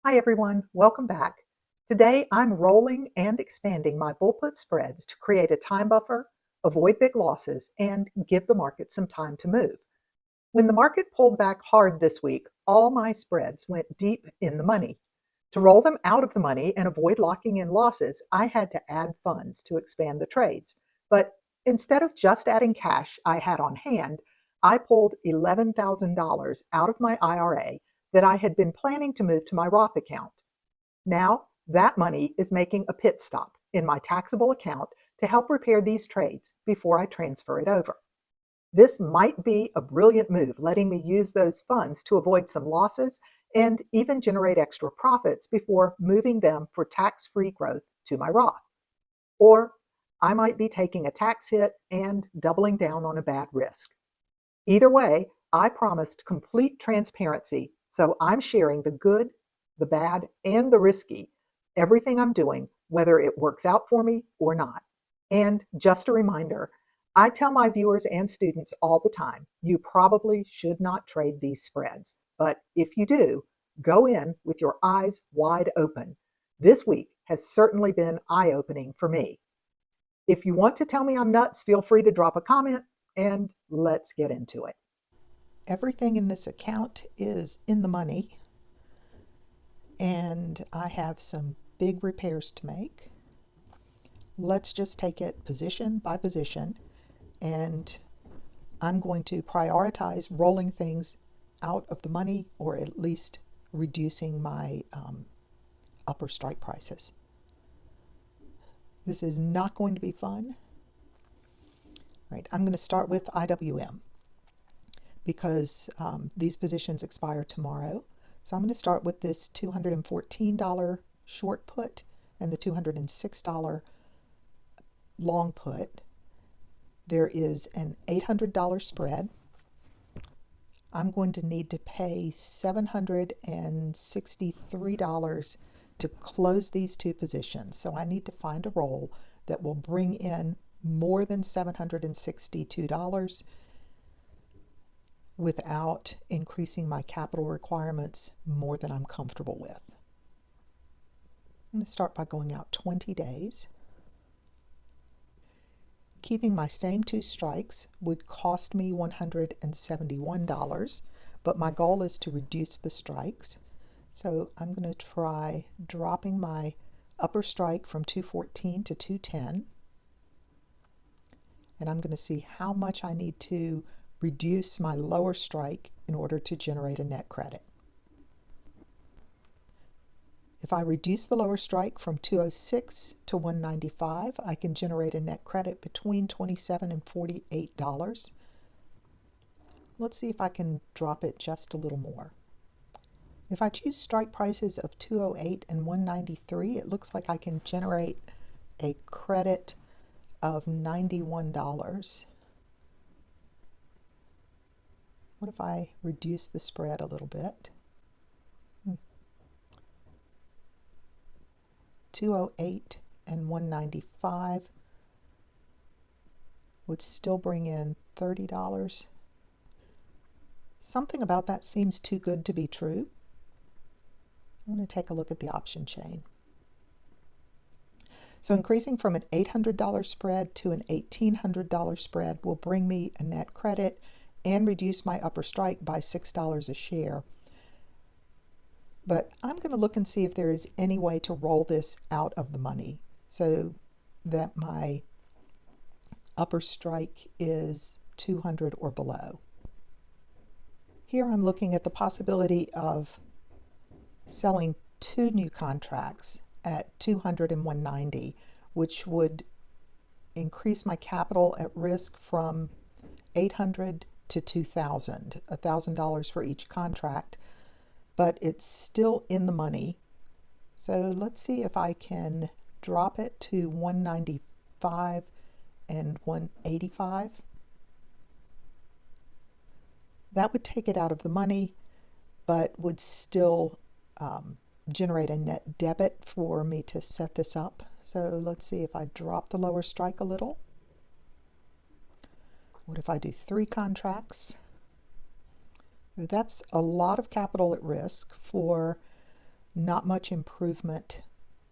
Hi everyone, welcome back. Today I'm rolling and expanding my bull put spreads to create a time buffer, avoid big losses, and give the market some time to move. When the market pulled back hard this week, all my spreads went deep in the money. To roll them out of the money and avoid locking in losses, I had to add funds to expand the trades. But instead of just adding cash I had on hand, I pulled $11,000 out of my IRA that I had been planning to move to my Roth account. Now, that money is making a pit stop in my taxable account to help repair these trades before I transfer it over. This might be a brilliant move, letting me use those funds to avoid some losses and even generate extra profits before moving them for tax-free growth to my Roth. Or I might be taking a tax hit and doubling down on a bad risk. Either way, I promised complete transparency, so I'm sharing the good, the bad, and the risky, everything I'm doing, whether it works out for me or not. And just a reminder, I tell my viewers and students all the time, you probably should not trade these spreads. But if you do, go in with your eyes wide open. This week has certainly been eye-opening for me. If you want to tell me I'm nuts, feel free to drop a comment, and let's get into it. Everything in this account is in the money, and I have some big repairs to make. Let's just take it position by position, and I'm going to prioritize rolling things out of the money, or at least reducing my upper strike prices. This is not going to be fun. Right, I'm going to start with IWM because these positions expire tomorrow. So I'm going to start with this $214 short put and the $206 long put. There is an $800 spread. I'm going to need to pay $763 to close these two positions. So I need to find a roll that will bring in more than $762 without increasing my capital requirements more than I'm comfortable with. I'm going to start by going out 20 days. Keeping my same two strikes would cost me $171, but my goal is to reduce the strikes. So I'm going to try dropping my upper strike from 214 to 210. And I'm going to see how much I need to reduce my lower strike in order to generate a net credit. If I reduce the lower strike from 206 to 195, I can generate a net credit between $27 and $48. Let's see if I can drop it just a little more. If I choose strike prices of 208 and 193, it looks like I can generate a credit of $91. What if I reduce the spread a little bit? 208 and 195 would still bring in $30. Something about that seems too good to be true. I'm going to take a look at the option chain. So increasing from an $800 spread to an $1,800 spread will bring me a net credit and reduce my upper strike by $6 a share. But I'm going to look and see if there is any way to roll this out of the money so that my upper strike is 200 or below. Here I'm looking at the possibility of selling two new contracts at 200 and 190, which would increase my capital at risk from 800 to 2,000, $1,000 for each contract, but it's still in the money. So let's see if I can drop it to 195 and 185. That would take it out of the money, but would still generate a net debit for me to set this up. So let's see if I drop the lower strike a little. What if I do 3 contracts? That's a lot of capital at risk for not much improvement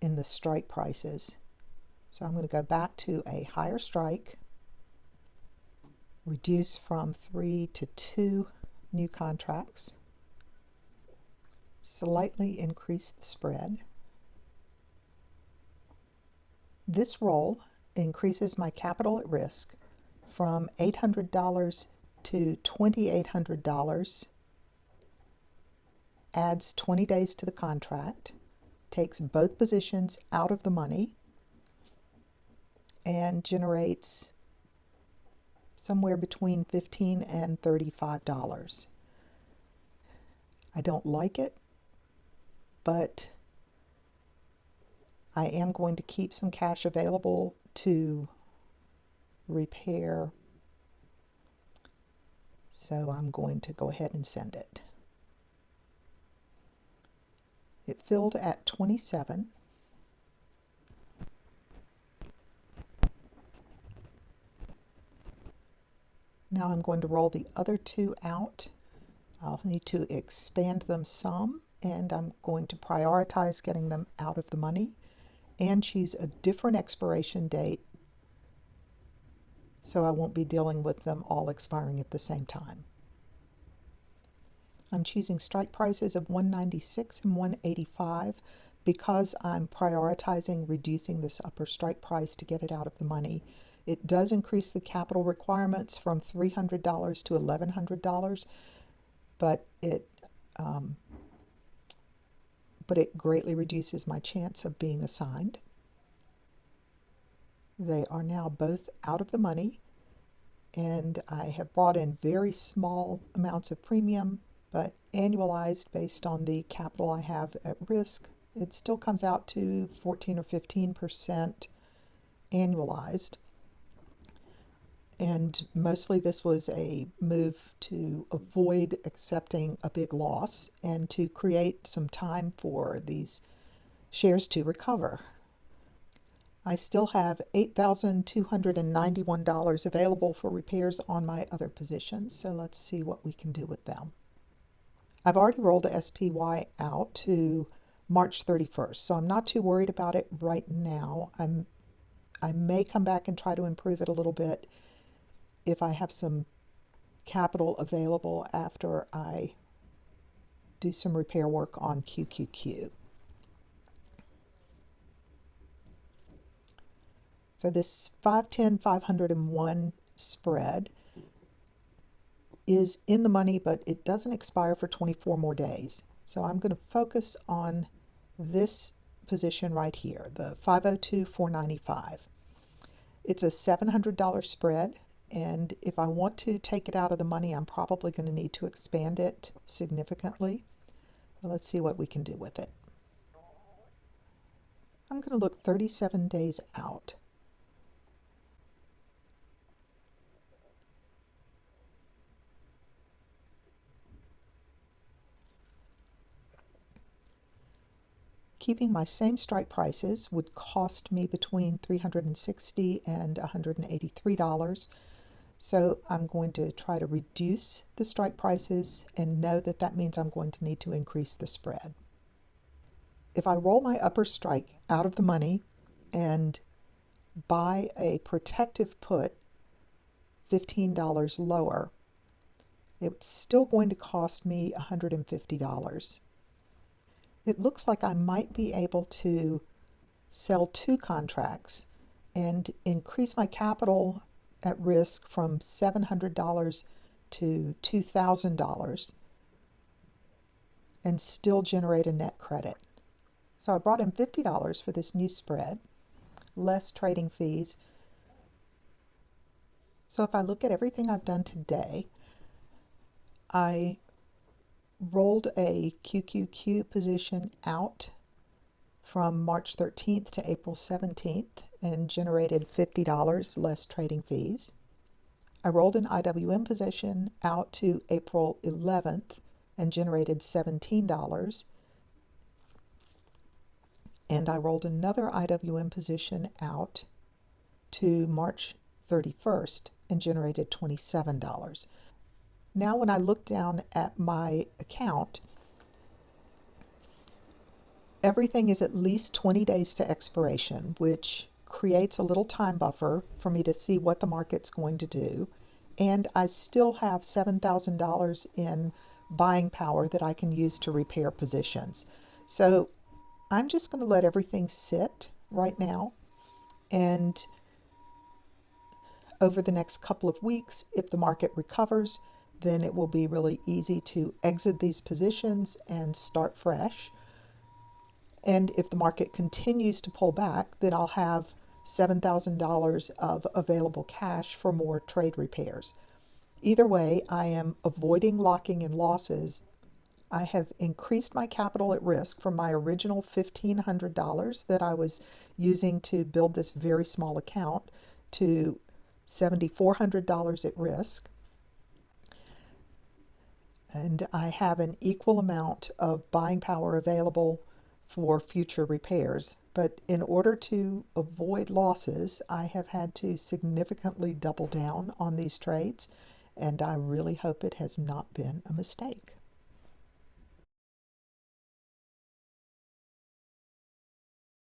in the strike prices. So I'm going to go back to a higher strike, reduce from 3 to 2 new contracts, slightly increase the spread. This roll increases my capital at risk from $800 to $2,800, adds 20 days to the contract, takes both positions out of the money, and generates somewhere between $15 and $35. I don't like it, but I am going to keep some cash available to repair, so I'm going to go ahead and send it. It filled at 27. Now I'm going to roll the other two out. I'll need to expand them some, and I'm going to prioritize getting them out of the money and choose a different expiration date so I won't be dealing with them all expiring at the same time. I'm choosing strike prices of $196 and $185 because I'm prioritizing reducing this upper strike price to get it out of the money. It does increase the capital requirements from $300 to $1,100, but it greatly reduces my chance of being assigned. They are now both out of the money, and I have brought in very small amounts of premium, but annualized based on the capital I have at risk, it still comes out to 14 or 15% annualized. And mostly this was a move to avoid accepting a big loss and to create some time for these shares to recover. I still have $8,291 available for repairs on my other positions, so let's see what we can do with them. I've already rolled a SPY out to March 31st, so I'm not too worried about it right now. I may come back and try to improve it a little bit if I have some capital available after I do some repair work on QQQ. So this 510, 501 spread is in the money, but it doesn't expire for 24 more days. So I'm going to focus on this position right here, the 502, 495. It's a $700 spread. And if I want to take it out of the money, I'm probably going to need to expand it significantly. So let's see what we can do with it. I'm going to look 37 days out. Keeping my same strike prices would cost me between $360 and $183. So I'm going to try to reduce the strike prices and know that that means I'm going to need to increase the spread. If I roll my upper strike out of the money and buy a protective put $15 lower, it's still going to cost me $150. It looks like I might be able to sell 2 contracts and increase my capital at risk from $700 to $2,000 and still generate a net credit. So I brought in $50 for this new spread, less trading fees. So if I look at everything I've done today, I rolled a QQQ position out from March 13th to April 17th and generated $50 less trading fees. I rolled an IWM position out to April 11th and generated $17. And I rolled another IWM position out to March 31st and generated $27. Now when I look down at my account, everything is at least 20 days to expiration, which creates a little time buffer for me to see what the market's going to do. And I still have $7,000 in buying power that I can use to repair positions. So I'm just going to let everything sit right now. And over the next couple of weeks, if the market recovers, then it will be really easy to exit these positions and start fresh. And if the market continues to pull back, then I'll have $7,000 of available cash for more trade repairs. Either way, I am avoiding locking in losses. I have increased my capital at risk from my original $1,500 that I was using to build this very small account to $7,400 at risk. And I have an equal amount of buying power available for future repairs. But in order to avoid losses, I have had to significantly double down on these trades, and I really hope it has not been a mistake.